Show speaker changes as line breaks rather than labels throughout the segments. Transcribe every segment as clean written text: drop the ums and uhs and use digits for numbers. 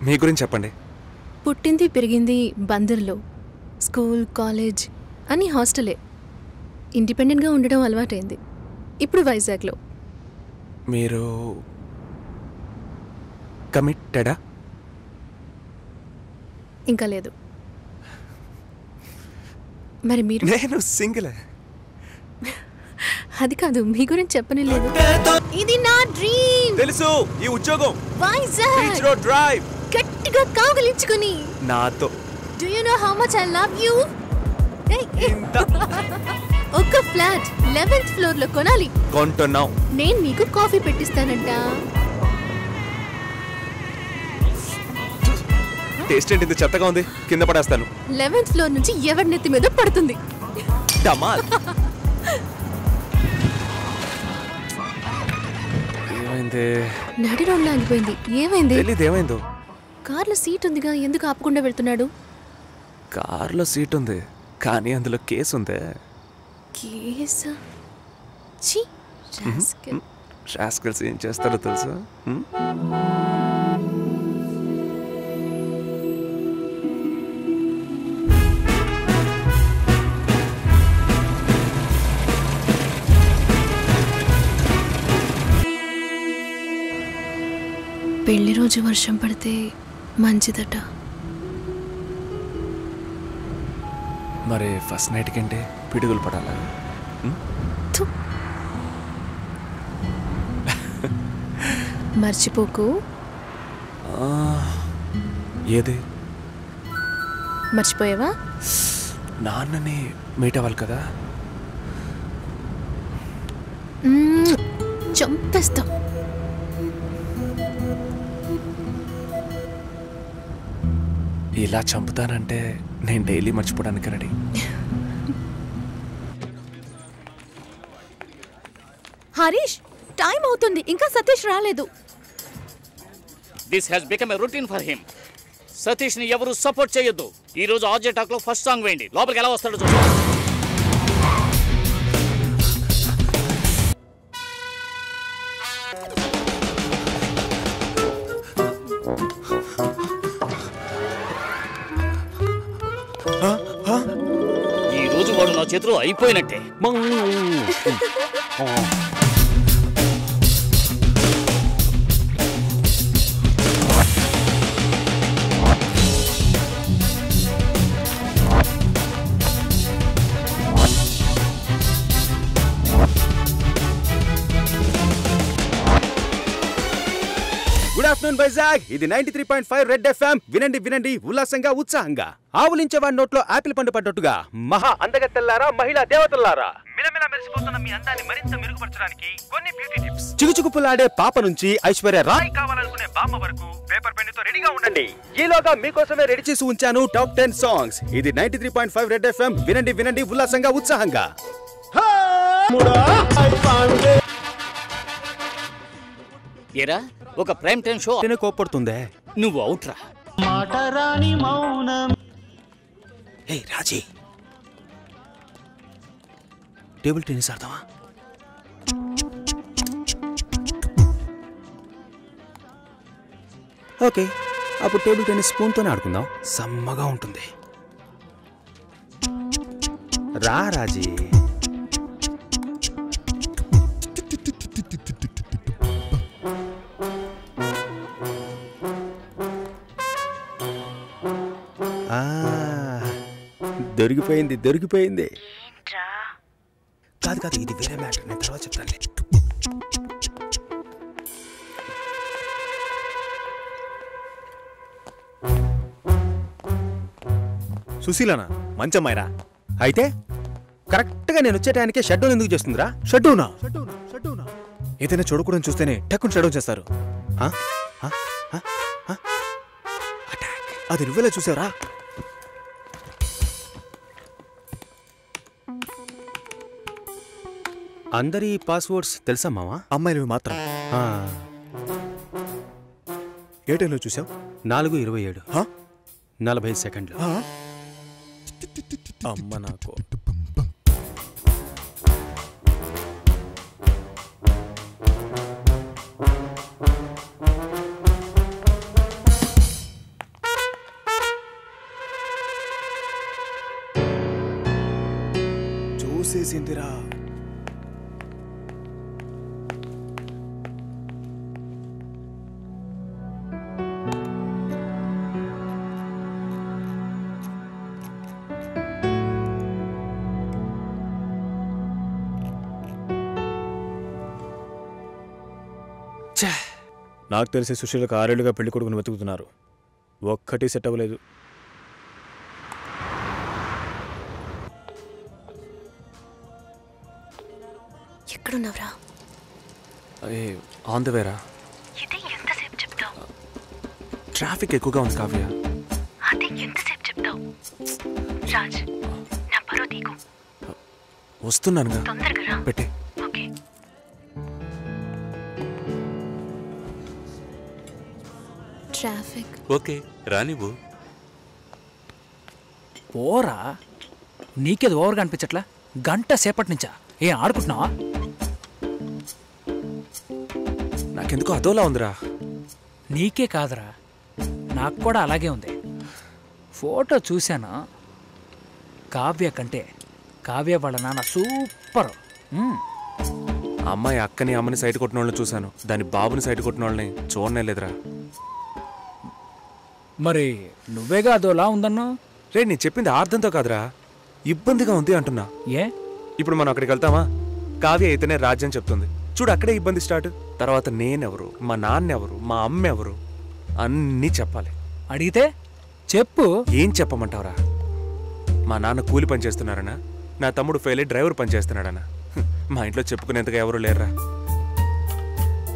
మీ గురించి చెప్పండి.
పుట్టింది పెరిగింది బందర్లో. స్కూల్ కాలేజ్ అన్నీ హాస్టలే. ఇండిపెండెంట్గా ఉండడం అలవాటైంది. ఇప్పుడు వైజాగ్లో.
మీరు కమిటెడా?
ఇంకా లేదు. మరి మీరు?
నేను సింగిల్.
అది కాదు, మీ గురించి చెప్పనే లేదు. ఇది నా డ్రీమ్.
తెలుసు, ఈ ఉద్యోగం
వైజాగ్
బీచ్ రోడ్ డ్రైవ్
గట్టిగా కాగలించుకుని
నాతో.
Do you know how much I love you? ఒక ఫ్లాట్ 11th ఫ్లోర్ లో కొనాలి.
కొంటున్నాం.
నేను మీకు కాఫీ పెట్టిస్తానంట.
టేస్ట్ ఏంటి ఇంత చెత్తగా ఉంది? కింద పడేస్తాను.
11th ఫ్లోర్ నుంచి ఎవరి నెత్తి మీద పడుతుంది.
డమాల్. ఏమైంది?
నడి రోడ్లో ఆగిపోయింది. ఏమైంది?
తెలీదు ఏమైందో.
కార్లో సీట్ ఉందిగా, ఎందుకు ఆపకుండా వెళ్తున్నాడు?
కార్లో సీట్ ఉంది కానీ అందులో కేసు ఉంది.
కేసా?
రాస్కల్స్ ఏం చేస్తారో తెలుసా?
పెళ్లి రోజు వర్షం పడితే మంచిదట.
మరి ఫస్ట్ నైట్ కంటే పిడుగులు పడాలా?
మర్చిపోకు.
ఏది?
మర్చిపోయావా?
నాన్నని మీట్ అవ్వాలి కదా.
చంపేస్తాం.
ఇలా చంపుతానంటే నేను డైలీ మర్చిపోవడానికి రెడీ.
హరీష్, టైం అవుతుంది, ఇంకా సతీష్ రాలేదు.
This has become a routine for him. Satish ని ఎవరు సపోర్ట్ చేయొద్దు. ఈ రోజు ఆర్జే టాక్ లో ఫస్ట్ సాంగ్ వేయండి. లోపలికి ఎలా వస్తాడో చూద్దాం. ఈ రోజు వాడు నా చేతిలో అయిపోయినట్టే.
Good afternoon Vizag. ఇది 93.5 రెడ్ ఎఫ్ఎం. వినండి వినండి ఉల్లాసంగా ఉత్సాహంగా. ఆవులించేవాడి నోట్లో ఆపిల్ పండు పడ్డట్టుగా మహా అందగత్తెల్లారా, మహిళా దేవతల్లారా, మిలమిల మెరిసిపోతున్న మీ అందాన్ని మరింత మెరుగుపరచడానికి కొన్ని బ్యూటీ టిప్స్. చిగుచుకుపులాడే పాప నుంచి ఐశ్వర్య రాయ్ కావాలనుకునే బామ్మ వరకు పేపర్ పెన్ తో రెడీగా ఉండండి. ఈలోగా మీకోసమే రెడీ చేసి ఉంచాను టాప్ 10 సాంగ్స్. ఇది 93.5 రెడ్ ఎఫ్ఎం. వినండి వినండి ఉల్లాసంగా ఉత్సాహంగా.
ఏరా, ఒక ప్రైమ్ టైం షో
కోపడుతుందే.
నువ్వు అవుట్రా.
హే రాజీ, టేబుల్ టెన్నిస్ ఆడతావా? ఓకే, అప్పుడు టేబుల్ టెన్నిస్ స్పూన్తోనే ఆడుకుందాం. సమ్మగా ఉంటుంది. రా రాజీ. దొరికిపోయింది దొరికిపోయింది. కాదు కాదు, ఇది వేరే మ్యాటర్, నేను తర్వాత చెప్తాను. సుశీలనా? మంచమ్మాయిరా. అయితే కరెక్ట్గా నేను వచ్చే టైంకే షట్ డౌన్ ఎందుకు చేస్తుందిరా? షట్ డౌనా? ఏదైనా చూడకూడదు చూస్తేనే టక్కుని షట్ డౌన్ చేస్తారు. అది నువ్వేలా చూసావురా? అందరి పాస్వర్డ్స్ తెలుసా మావా? అమ్మాయిలవి మాత్రం. ఏ టైంలో చూసావు? 4:27, 40 సెకండ్లు. అమ్మ నాకు.
వచ్చేసిందిరా. నాకు తెలిసి సుశీలకు 6 ఏళ్లుగా పెళ్లి కొడుకుని వెతుకుతున్నారు. ఒక్కటి సెట్ అవ్వలేదు.
ఎక్కడున్నావురా?
ఆన్ ద వేరా.
ఇది ఎంతసేపు చెప్తావు?
ట్రాఫిక్ ఎక్కువగా ఉంది కావ్య.
అది ఎంతసేపు చెప్తావు? రాజ్, నా పరువు తీకు.
వస్తున్నానుగా,
తొందరగా రా.
పెట్టే.
ఓకే. ట్రాఫిక్
ఓకే రానివ్వు.
పోరా, నీకేది ఓవర్గా అనిపించట్లా? గంట సేపటి నుంచా ఏం ఆడుకుంటున్నావా?
నాకెందుకో అదోలా ఉందిరా.
నీకే కాదురా, నాకు కూడా అలాగే ఉంది. ఫోటో చూశాను. కావ్య కంటే కావ్య వాళ్ళ నాన్న సూపర్.
ఆ అమ్మాయి అక్కని అమ్మని సైట్ కొట్టిన వాళ్ళని చూశాను, దాని బాబుని సైట్ కొట్టిన వాళ్ళని చూడనే లేదురా.
మరి నువ్వేగా అదోలా ఉందన్నా?
రే, నేను చెప్పింది అర్థంతో కాదురా, ఇబ్బందిగా ఉంది అంటున్నా.
ఏ
ఇప్పుడు మనం అక్కడికి వెళ్తామా? కావ్య అయితేనే రాజ్యం చెప్తుంది. చూడు, అక్కడే ఇబ్బంది స్టార్ట్. తర్వాత నేనెవరు, మా నాన్నెవరు, మా అమ్మ ఎవరు అన్నీ చెప్పాలి.
అడిగితే చెప్పు.
ఏం చెప్పమంటావురా? మా నాన్న కూలి పని చేస్తున్నారనా, నా తమ్ముడు ఫెయిల్ అయ్యి డ్రైవర్ పని చేస్తున్నాడనా? మా ఇంట్లో చెప్పుకునేంతగా ఎవరు లేరురా.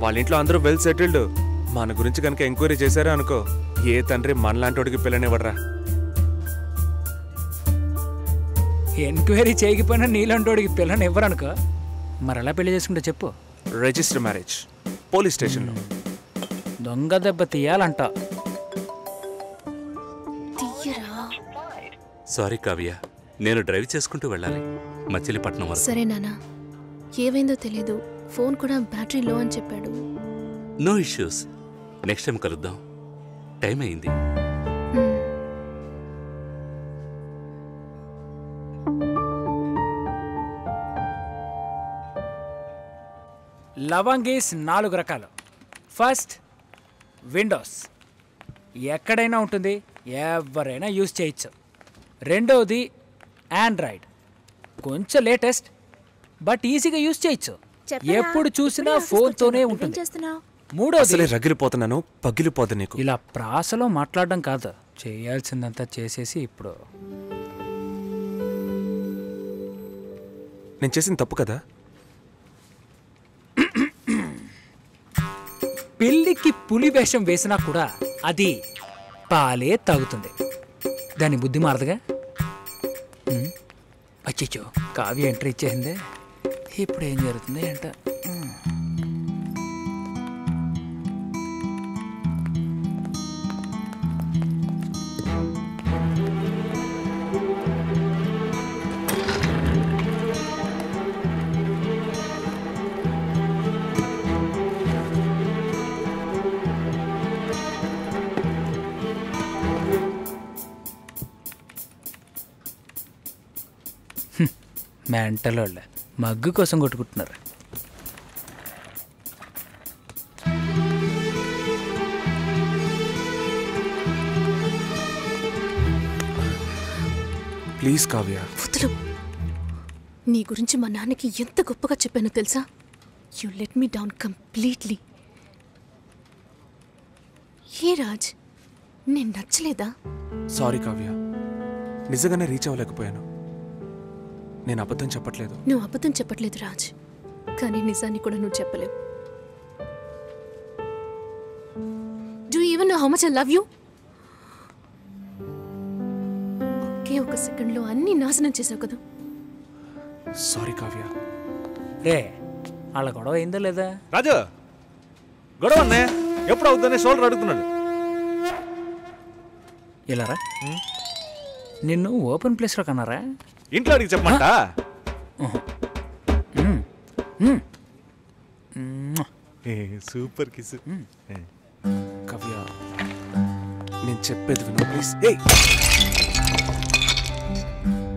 వాళ్ళ ఇంట్లో అందరూ వెల్ సెటిల్డ్. మన గురించి కనుక ఎంక్వైరీ చేశారా అనుకో, ఏ తండ్రి మనలాంటి వాడికి పిల్లనివ్వడరా.
ఎంక్వైరీ చేయకపోయినా నీలాంటోడికి పిల్లని ఇవ్వరనుకో. మరి ఎలా పెళ్లి చేసుకుంటే చెప్పు.
రిజిస్టర్ మ్యారేజ్, పోలీస్ స్టేషన్లో.
దొంగ దెబ్బ తీయాలంట.
సారీ కావ్య, నేను డ్రైవ్ చేసుకుంటూ వెళ్ళాలి మచిలీపట్నం వరకు.
సరే నాన్న, ఏమైందో తెలీదు. ఫోన్ కూడా బ్యాటరీ లో అని చెప్పాడు.
నో ఇష్యూస్, నెక్స్ట్ టైం కలుద్దాం. టైం అయింది.
లవంగీస్ 4 రకాలు. First, Windows. ఎక్కడైనా ఉంటుంది, ఎవరైనా యూజ్ చేయొచ్చు. రెండవది ఆండ్రాయిడ్, కొంచెం లేటెస్ట్ బట్ ఈజీగా యూజ్ చేయొచ్చు. ఎప్పుడు చూసినా ఫోన్తోనే ఉంటుంది. మూడోది
రగిలిపోతున్నాను, పగిలిపోదు నీకు.
ఇలా ప్రాసలో మాట్లాడడం కాదు, చేయాల్సిందంతా చేసేసి ఇప్పుడు
నేను చేసిన తప్పు కదా.
పిల్లికి పులి వేషం వేసినా కూడా అది పాలే తాగుతుంది. దాని బుద్ధి మారదుగా. అచ్చో, కావ్య ఎంట్రీ ఇచ్చేసిందే. ఇప్పుడు ఏం జరుగుతుంది అంట. మెంటల్ వాళ్ళ మగ్గు కోసం కొట్టుకుంటున్నారు.
ప్లీజ్ కావ్య.
వదులు. నీ గురించి మా నాన్నకి ఎంత గొప్పగా చెప్పానో తెలుసా? You let me down completely. ఏ రాజ్, నేను నచ్చలేదా?
సారీ కావ్య, నిజంగానే రీచ్ అవ్వలేకపోయాను. నేను అబద్ధం చెప్పట్లేదు.
నువ్వు అబద్ధం చెప్పట్లేదు రాజ్, కానీ నిజాన్ని కూడా నువ్వు చెప్పలేవు. Do you even know how much I love you? ఒకే ఒక సెకండ్లో అన్ని నాశనం చేసావు కదా.
సారీ కావ్య.
రే, వాళ్ళ గొడవ అయిందా లేదా?
రాజు, గొడవ అన్నే ఎప్పుడు అవుతుందని షోల్డర్ అడుగుతున్నాడు.
ఇలారా, నిన్ను ఓపెన్ ప్లేస్లో కన్నారా?
ఇంట్లో అడిగి చెప్పమంట. Super kiss.
కావ్య, నేను చెప్పేది విను ప్లీజ్.